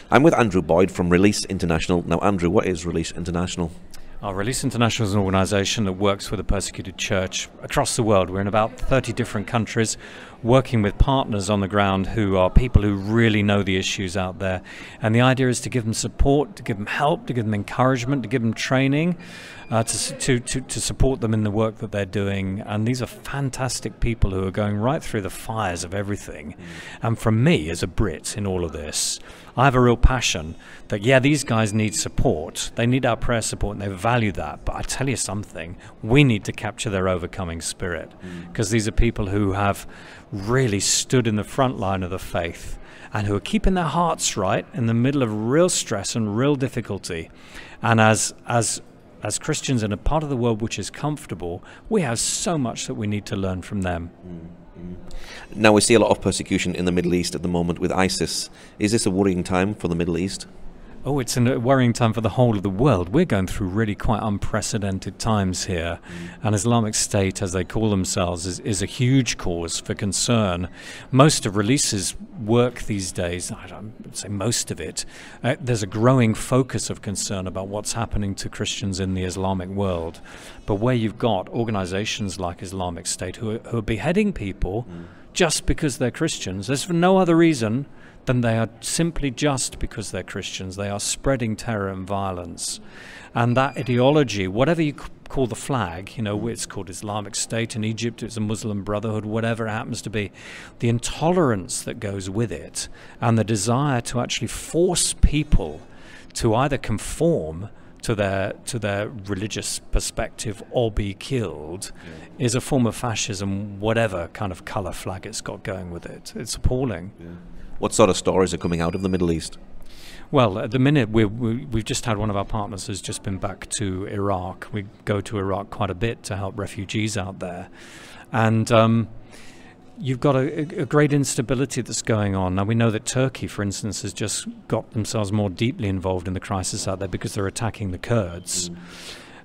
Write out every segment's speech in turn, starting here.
I'm with Andrew Boyd from Release International. Now, Andrew, what is Release International? Release International is an organisation that works with the persecuted church across the world. We're in about 30 different countries, working with partners on the ground who are people who really know the issues out there. And the idea is to give them support, to give them help, to give them encouragement, to give them training, to support them in the work that they're doing. And these are fantastic people who are going right through the fires of everything. And from me, as a Brit in all of this, I have a real passion that, yeah, these guys need support. They need our prayer support, and they value that. But I tell you something, we need to capture their overcoming spirit, because these are people who have really stood in the front line of the faith and who are keeping their hearts right in the middle of real stress and real difficulty. And as Christians in a part of the world which is comfortable, we have so much that we need to learn from them. Now, we see a lot of persecution in the Middle East at the moment with ISIS. Is this a worrying time for the Middle East? Oh, it's a worrying time for the whole of the world. We're going through really quite unprecedented times here. And Islamic State, as they call themselves, is a huge cause for concern. Most of Release's work these days, I don't say most of it, there's a growing focus of concern about what's happening to Christians in the Islamic world. But where you've got organizations like Islamic State who are beheading people just because they're Christians, there's for no other reason than they are simply just because they're Christians. They are spreading terror and violence. And that ideology, whatever you call the flag, you know, it's called Islamic State in Egypt, it's a Muslim Brotherhood, whatever it happens to be, the intolerance that goes with it and the desire to actually force people to either conform to their religious perspective or be killed is a form of fascism, whatever kind of colour flag it's got going with it. It's appalling. What sort of stories are coming out of the Middle East? Well, at the minute, we've just had one of our partners who's just been back to Iraq. We go to Iraq quite a bit to help refugees out there. And you've got a great instability that's going on. Now, we know that Turkey, for instance, has just got themselves more deeply involved in the crisis out there because they're attacking the Kurds.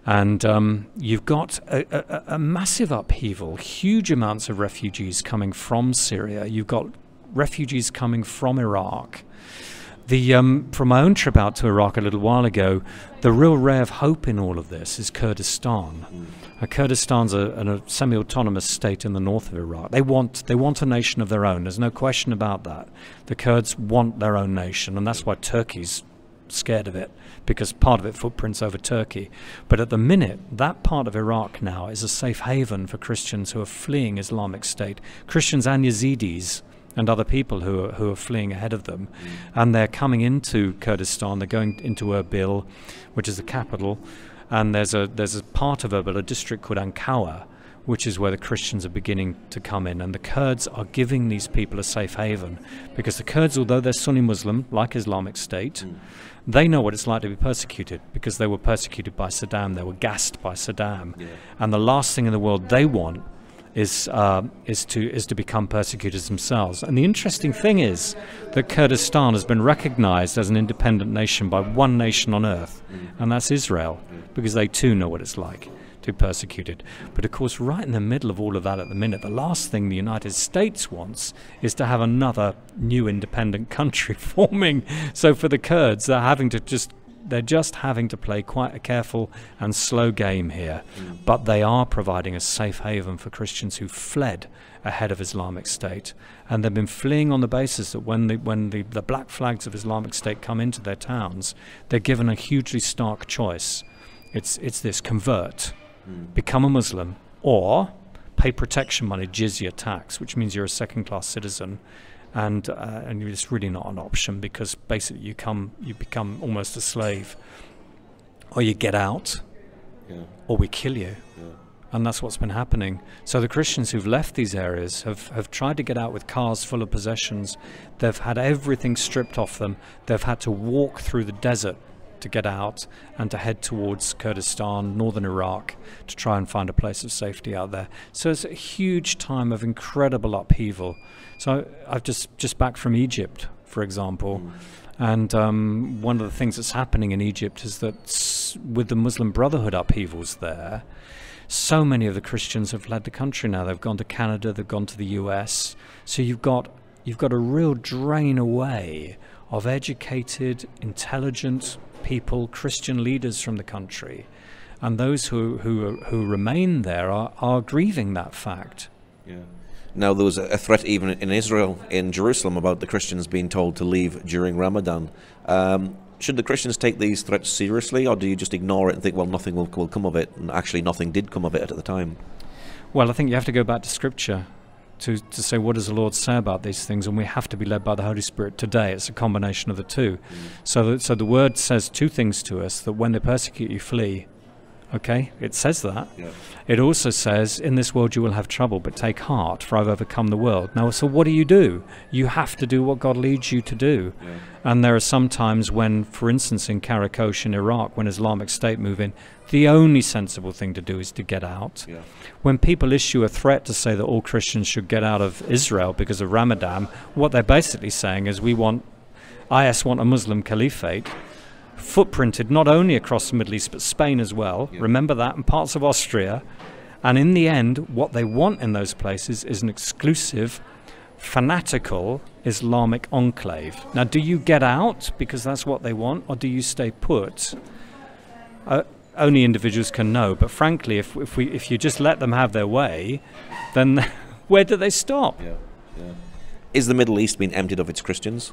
And you've got a massive upheaval, huge amounts of refugees coming from Syria. You've got refugees coming from Iraq. From my own trip out to Iraq a little while ago, the real ray of hope in all of this is Kurdistan. Kurdistan's a semi-autonomous state in the north of Iraq. They want a nation of their own. There's no question about that. The Kurds want their own nation, and that's why Turkey's scared of it, because part of it footprints over Turkey. But at the minute, that part of Iraq now is a safe haven for Christians who are fleeing Islamic State, Christians and Yazidis and other people who are fleeing ahead of them. And they're coming into Kurdistan, they're going into Erbil, which is the capital, and there's a part of Erbil, a district called Ankawa, which is where the Christians are beginning to come in. And the Kurds are giving these people a safe haven, because the Kurds, although they're Sunni Muslim, like Islamic State, they know what it's like to be persecuted, because they were persecuted by Saddam, they were gassed by Saddam. And the last thing in the world they want is to become persecutors themselves. And the interesting thing is that Kurdistan has been recognized as an independent nation by one nation on earth, and that's Israel, because they too know what it's like to be persecuted. But of course, right in the middle of all of that at the minute, the last thing the United States wants is to have another new independent country forming. So for the Kurds, they're just having to play quite a careful and slow game here. But they are providing a safe haven for Christians who fled ahead of Islamic State. And they've been fleeing on the basis that when the black flags of Islamic State come into their towns, they're given a hugely stark choice. It's this: convert, become a Muslim, or pay protection money, jizya tax, which means you're a second-class citizen. And it's really not an option, because basically you become almost a slave, or you get out, or we kill you. And that's what's been happening. So the Christians who've left these areas have tried to get out with cars full of possessions. They've had everything stripped off them. They've had to walk through the desert to get out and to head towards Kurdistan, northern Iraq, to try and find a place of safety out there. So it's a huge time of incredible upheaval. So I've just back from Egypt, for example, and one of the things that's happening in Egypt is that with the Muslim Brotherhood upheavals there, so many of the Christians have fled the country now. They've gone to Canada, they've gone to the US. So you've got a real drain away of educated, intelligent people, Christian leaders from the country, and those who remain there are grieving that fact. Yeah. Now, there was a threat even in Israel, in Jerusalem, about the Christians being told to leave during Ramadan. Should the Christians take these threats seriously, or do you just ignore it and think, well, nothing will come of it, and actually nothing did come of it at the time? Well, I think you have to go back to Scripture to say, what does the Lord say about these things? And we have to be led by the Holy Spirit today. It's a combination of the two. So the Word says two things to us, that when they persecute you, flee. Okay, it says that. Yeah. It also says, in this world you will have trouble, but take heart, for I've overcome the world. Now, so what do? You have to do what God leads you to do. Yeah. And there are some times when, for instance, in Karakosh in Iraq, when Islamic State move in, the only sensible thing to do is to get out. Yeah. When people issue a threat to say that all Christians should get out of Israel because of Ramadan, what they're basically saying is IS want a Muslim caliphate, footprinted not only across the Middle East but Spain as well. Yeah. Remember that, and parts of Austria. And in the end, what they want in those places is an exclusive, fanatical Islamic enclave. Now, do you get out because that's what they want, or do you stay put? Only individuals can know. But frankly, if you just let them have their way, then where do they stop? Yeah. Yeah. Is the Middle East being emptied of its Christians?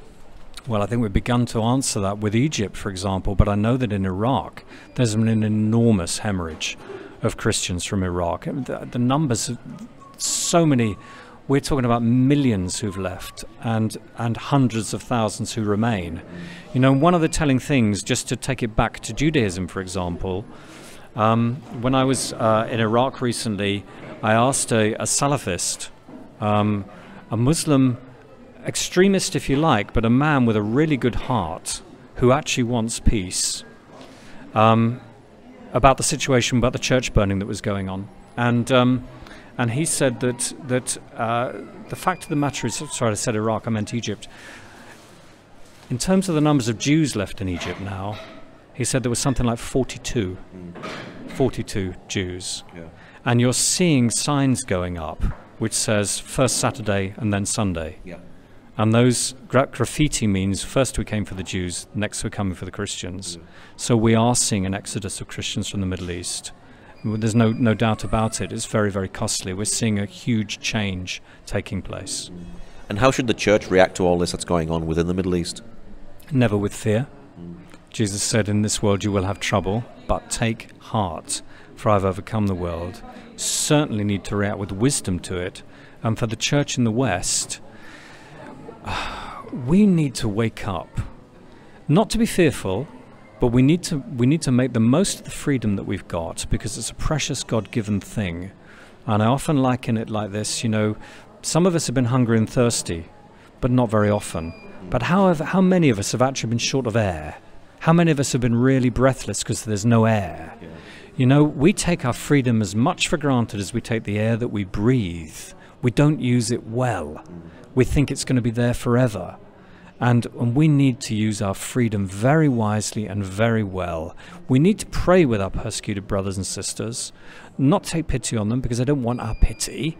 Well, I think we've begun to answer that with Egypt, for example, but I know that in Iraq there's been an enormous hemorrhage of Christians from Iraq. The numbers, so many, we're talking about millions who've left and hundreds of thousands who remain. You know, one of the telling things, just to take it back to Judaism, for example, when I was in Iraq recently, I asked a Salafist, a Muslim extremist, if you like, but a man with a really good heart who actually wants peace, about the situation, about the church burning that was going on. And he said that the fact of the matter is, sorry, I said Iraq, I meant Egypt. In terms of the numbers of Jews left in Egypt now, he said there was something like 42 Jews. Yeah. And you're seeing signs going up which says first Saturday and then Sunday. Yeah. And those graffiti means first we came for the Jews, next we're coming for the Christians. Yeah. So we are seeing an exodus of Christians from the Middle East. There's no doubt about it. It's very, very costly. We're seeing a huge change taking place. And how should the church react to all this that's going on within the Middle East? Never with fear. Jesus said, in this world you will have trouble, but take heart, for I've overcome the world. Certainly need to react with wisdom to it. And for the church in the West, we need to wake up, not to be fearful, but we need to make the most of the freedom that we've got, because it's a precious God-given thing. And I often liken it like this, you know, some of us have been hungry and thirsty, but not very often. But how many of us have actually been short of air? How many of us have been really breathless because there's no air? Yeah. You know, we take our freedom as much for granted as we take the air that we breathe. We don't use it well. We think it's going to be there forever. And we need to use our freedom very wisely and very well. We need to pray with our persecuted brothers and sisters, not take pity on them because they don't want our pity.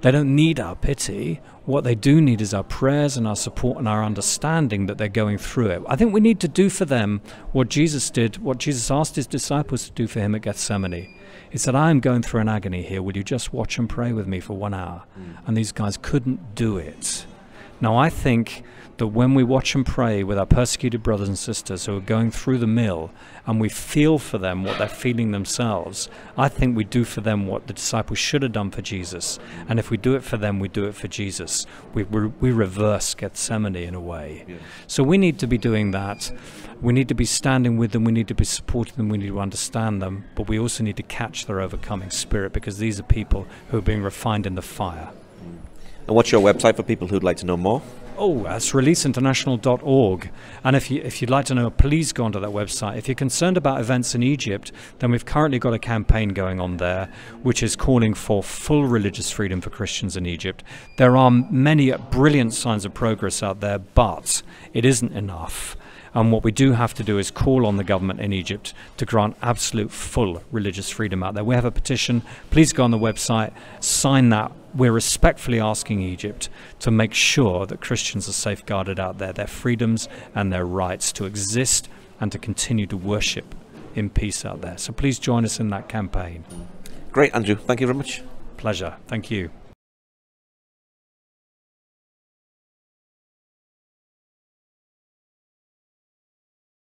They don't need our pity. What they do need is our prayers and our support and our understanding that they're going through it. I think we need to do for them what Jesus did, what Jesus asked his disciples to do for him at Gethsemane. He said, I am going through an agony here. Will you just watch and pray with me for 1 hour? And these guys couldn't do it. Now, I think that when we watch and pray with our persecuted brothers and sisters who are going through the mill, and we feel for them what they're feeling themselves, I think we do for them what the disciples should have done for Jesus. And if we do it for them, we do it for Jesus. We reverse Gethsemane in a way. Yeah. So we need to be doing that. We need to be standing with them. We need to be supporting them. We need to understand them. But we also need to catch their overcoming spirit, because these are people who are being refined in the fire. And what's your website for people who'd like to know more? Oh, that's releaseinternational.org. And if you'd like to know, please go onto that website. If you're concerned about events in Egypt, then we've currently got a campaign going on there, which is calling for full religious freedom for Christians in Egypt. There are many brilliant signs of progress out there, but it isn't enough. And what we do have to do is call on the government in Egypt to grant absolute full religious freedom out there. We have a petition. Please go on the website, sign that. We're respectfully asking Egypt to make sure that Christians are safeguarded out there, their freedoms and their rights to exist and to continue to worship in peace out there. So please join us in that campaign. Great, Andrew. Thank you very much. Pleasure. Thank you.